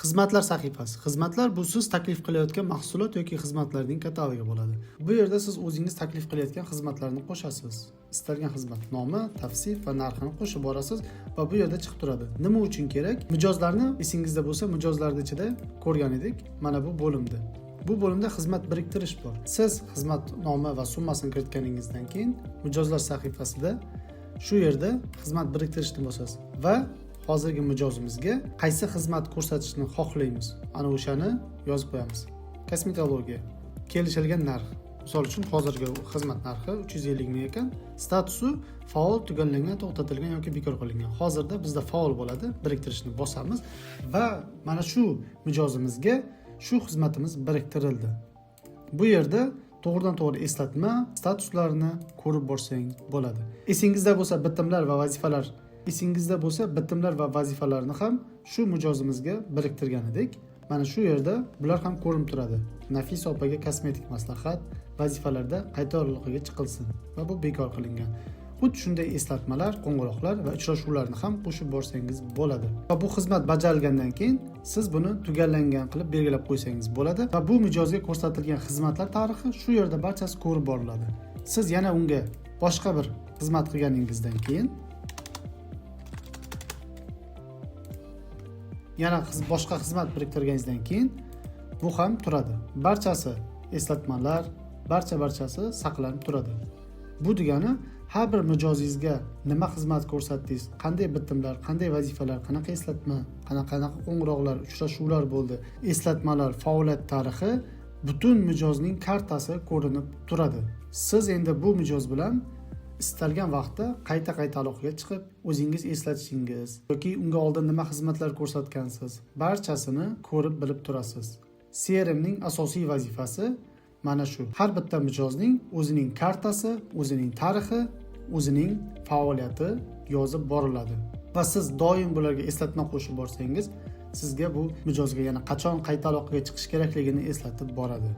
Xizmatlar sahifasi. Xizmatlar bu siz taklif qilayotgan mahsulot yoki xizmatlarning katalogi bo'ladi. Bu yerda siz o'zingiz taklif qilayotgan xizmatlarni qo'shasiz. Istalgan xizmat nomi, tavsif va narxini qo'shib borasiz va bu yerda chiqib turadi. Nima uchun kerak? Mijozlarni esingizda bo'lsa, mijozlarning ichida ko'rgan edik. Mana bu bo'limda. Bu bo'limda xizmat biriktirish bor. Siz xizmat nomi va summasini kiritganingizdan keyin mijozlar sahifasida shu yerda xizmat biriktirishni bosasiz va hozirgi mijozimizga qaysi xizmat ko'rsatishni xohlaymiz, ana o'shani yozib qo'yamiz. Kosmetologiya, kelishilgan narx. Misol uchun hozirgi xizmat narxi 350 ming ekan, statusi faol, tugallangan, to'xtatilgan yoki bekor qilingan. Hozirda bizda faol bo'ladi, biriktirishni bosamiz va mana shu mijozimizga shu xizmatimiz biriktirildi. Bu yerda to'g'ridan to'g'ri eslatma, statuslarini ko'rib borsangiz bo'ladi. Esingizda bo'lsa bitimlar va vazifalarni ham shu mijozimizga biriktirgan edik. Mana shu yerda bular ham ko'rinib turadi. Nafisa opaga kosmetik maslahat, vazifalarda qayta oraliqqa chiqilsin va bu bekor qilingan. Xuddi shunday eslatmalar, qo'ng'iroqlar va uchrashuvlarni ham qo'shib borsangiz bo'ladi. Va bu xizmat bajarilgandan keyin siz buni tugallangan qilib belgilab qo'ysangiz bo'ladi va bu mijozga ko'rsatilgan xizmatlar tarixi shu yerda barchasi ko'rib boriladi. Siz yana unga boshqa bir xizmat qilganingizdan keyin boshqa xizmat biriktirganingizdan keyin bu ham turadi. Barchasi eslatmalar, barchasi saqlanib turadi. Bu degani har bir mijozingizga nima xizmat ko'rsatdingiz, qanday bitimlar, qanday vazifalar, qanaqa eslatma, qanaqa qo'ng'iroqlar, uchrashuvlar bo'ldi, eslatmalar, faoliyat tarixi butun mijozning kartasi ko'rinib turadi. Siz endi bu mijoz bilan istalgan vaqtda qayta aloqaga chiqib, o'zingiz eslatishingiz yoki unga oldin nima xizmatlar ko'rsatgansiz, barchasini ko'rib bilib turasiz. CRMning asosiy vazifasi mana shu. Har bitta mijozning o'zining kartasi, o'zining tarixi, o'zining faoliyati yozib boriladi. Va siz doim bularga eslatma qo'shib borsangiz, sizga bu mijozga yana qachon qayta aloqaga chiqish kerakligini eslatib boradi.